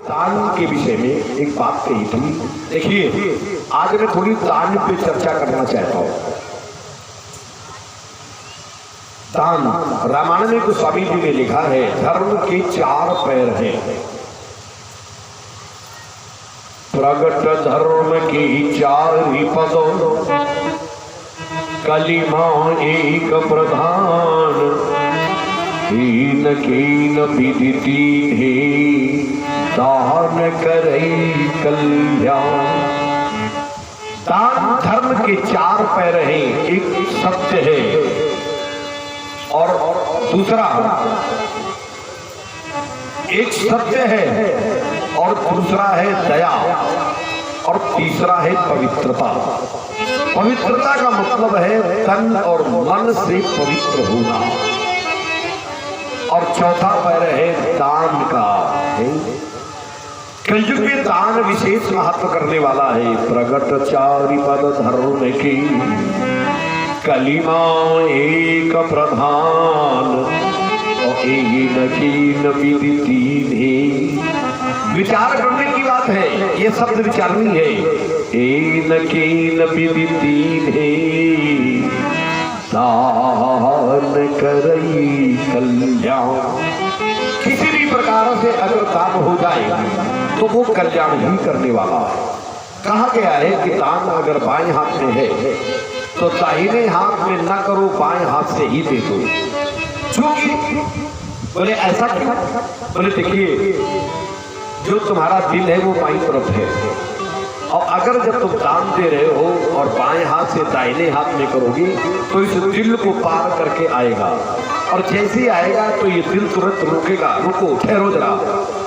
दान के विषय में एक बात कही थी। देखिए, आज मैं थोड़ी दान पे चर्चा करना चाहता हूं। दान, रामायण में गोस्वामी जी ने लिखा है, धर्म के 4 पैर हैं। प्रगट धर्म की 4 पदों, कलिमा एक प्रधान, हीन कीन विधि तीन, दान करई कल्याण। दान धर्म के 4 पैर हैं। एक सत्य है, और दूसरा, एक सत्य है और दूसरा है दया, और तीसरा है पवित्रता। पवित्रता का मतलब है तन और मन से पवित्र होना, और चौथा पैर है दान का। कलयुग में दान विशेष महत्व करने वाला है। प्रगट 4 पद धर्म की, कलिमा एक प्रधान, और हीन विधि तीन। विचार करने की बात है, ये शब्द विचारनी है। हीन विधि तीन, दान करई कल्याण। किसी भी प्रकार से अगर दान हो जाए तो वो कल्याण ही करने वाला है। कहा गया है कि दान अगर बाएं हाथ में है तो दाहिने हाथ में ना करो, बाएं हाथ से ही दे दो। क्योंकि बोले ऐसा क्यों? बोले देखिए, जो तुम्हारा दिल है वो बाईं तरफ है, और अगर जब तुम दान दे रहे हो और बाएं हाथ से दाहिने हाथ में करोगे तो इस दिल को पार करके आएगा, और जैसे ही आएगा तो ये दिल तुरंत रुकेगा। रुको, ठहरो जरा,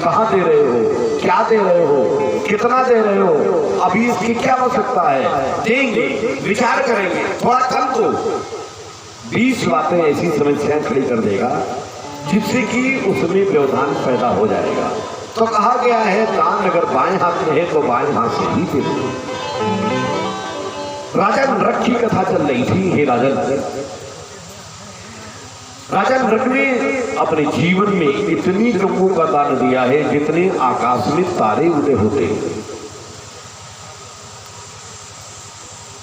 कहाँ दे रहे हो, क्या दे रहे हो, कितना दे रहे हो, अभी इसकी क्या आवश्यकता है, देंगे, विचार करेंगे, थोड़ा कम दो। 20 बातें ऐसी समस्याएं खड़ी कर देगा जिससे कि उसमें व्यवधान पैदा हो जाएगा। तो कहा गया है दान अगर बाएं हाथ में है तो बाएं हाथ से ही दे दो। राजा नरक की कथा चल रही थी। हे राजन, राजा नरक ने अपने जीवन में इतनी लोगों का दान दिया है जितने आकाश में तारे उदय होते हैं।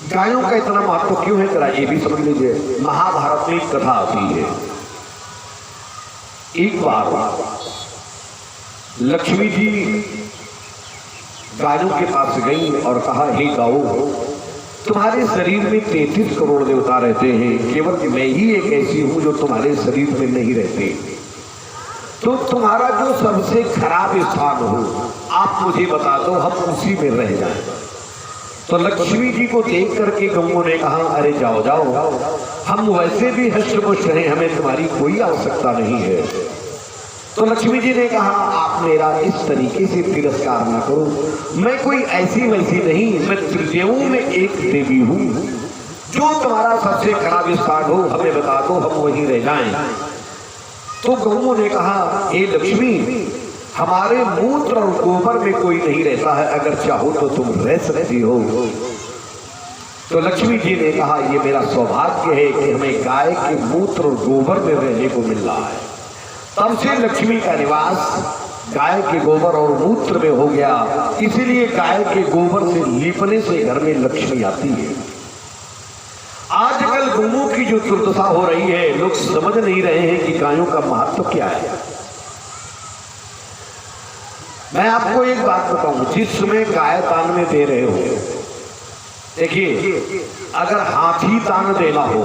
गायों का इतना महत्व क्यों है जरा ये भी समझ लीजिए। महाभारत में एक कथा आती है। एक बार लक्ष्मी जी गायों के पास गई और कहा, हे गाओ, तुम्हारे शरीर में 33 करोड़ देवता रहते हैं, केवल मैं ही एक ऐसी हूं जो तुम्हारे शरीर में नहीं रहते, तो तुम्हारा जो सबसे खराब स्थान हो आप मुझे बता दो, हम उसी में रह जाएं। तो लक्ष्मी जी को देख करके गौओं ने कहा, अरे जाओ जाओ, हम वैसे भी हष्ट-पुष्ट हैं, हमें तुम्हारी कोई आवश्यकता नहीं है। तो लक्ष्मी जी ने कहा, आप मेरा इस तरीके से तिरस्कार न करो, मैं कोई ऐसी वैसी नहीं, मैं त्रिदेवों में एक देवी हूं, जो तुम्हारा सबसे खराब स्थान हो हमें बता दो, हम वहीं रह जाएं। तो गौओं ने कहा, हे लक्ष्मी, हमारे मूत्र और गोबर में कोई नहीं रहता है, अगर चाहो तो तुम रह सकती हो। तो लक्ष्मी जी ने कहा, ये मेरा सौभाग्य है कि हमें गाय के मूत्र और गोबर में रहने को मिल रहा है। तब से लक्ष्मी का निवास गाय के गोबर और मूत्र में हो गया, इसीलिए गाय के गोबर से लीपने से घर में लक्ष्मी आती है। आजकल गौओं की जो दुर्दशा हो रही है, लोग समझ नहीं रहे हैं कि गायों का महत्व क्या है। मैं आपको एक बात बताऊं, जिस समय गाय दान में दे रहे हो, देखिए, अगर हाथी दान देना हो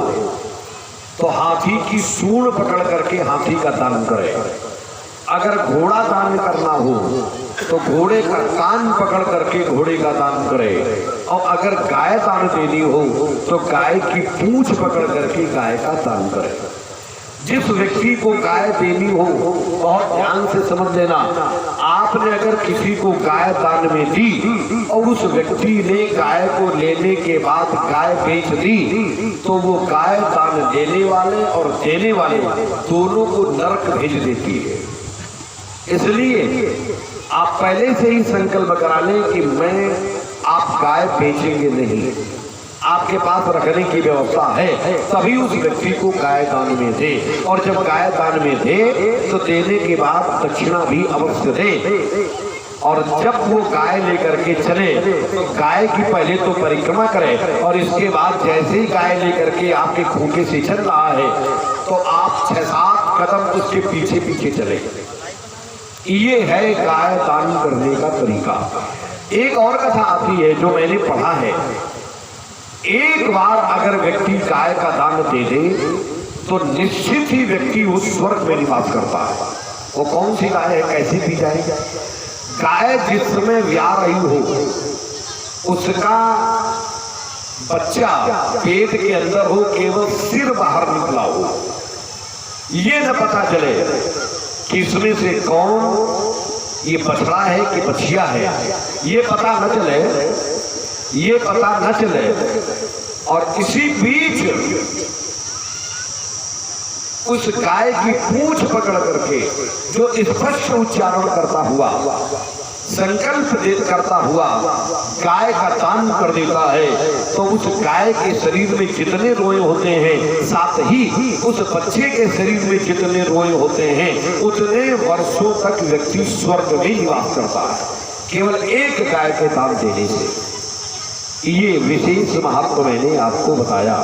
तो हाथी की सूंड पकड़ करके हाथी का दान करें। अगर घोड़ा दान करना हो तो घोड़े का कान पकड़ करके घोड़े का दान करें, और अगर गाय दान देनी हो तो गाय की पूंछ पकड़ करके गाय का दान करें। जिस व्यक्ति को गाय देनी हो, बहुत ध्यान से समझ लेना, आपने अगर किसी को गाय दान में दी और उस व्यक्ति ने गाय को लेने के बाद गाय बेच दी, तो वो गाय दान देने वाले और देने वाले दोनों को नरक भेज देती है। इसलिए आप पहले से ही संकल्प करा लें कि आप गाय बेचेंगे नहीं, आपके पास रखने की व्यवस्था है, तभी उस व्यक्ति को गाय दान में दे। और जब गाय दान में दे तो देने के बाद दक्षिणा भी अवश्य दे। और जब वो गाय लेकर के चले तो गाय की पहले तो परिक्रमा करें और इसके बाद जैसे ही गाय लेकर के आपके खूंटे से चल रहा है तो आप 6-7 कदम उसके पीछे पीछे चले। ये है गाय दान करने का तरीका। एक और कथा आती है जो मैंने पढ़ा है, एक बार अगर व्यक्ति गाय का दान दे दे तो निश्चित ही व्यक्ति उस स्वर्ग में निवास करता है। वो कौन सी गाय है, कैसी पी जाएगी? गाय जिस समय व्याह रही हो उसका बच्चा पेट के अंदर हो, केवल सिर बाहर निकला हो, ये न पता चले कि इसमें से कौन ये बछड़ा है कि बछिया है, ये पता न चले, ये पता न चले। और इसी बीच उस गाय की पूंछ पकड़ करके जो स्पष्ट उच्चारण करता हुआ, संकल्प करता हुआ गाय का दान कर देता है तो उस गाय के शरीर में जितने रोए होते हैं, साथ ही उस बच्चे के शरीर में जितने रोए होते हैं, उतने वर्षों तक व्यक्ति स्वर्ग में निवास करता है, केवल एक गाय के दान देने से। ये विशेष महत्व मैंने आपको बताया।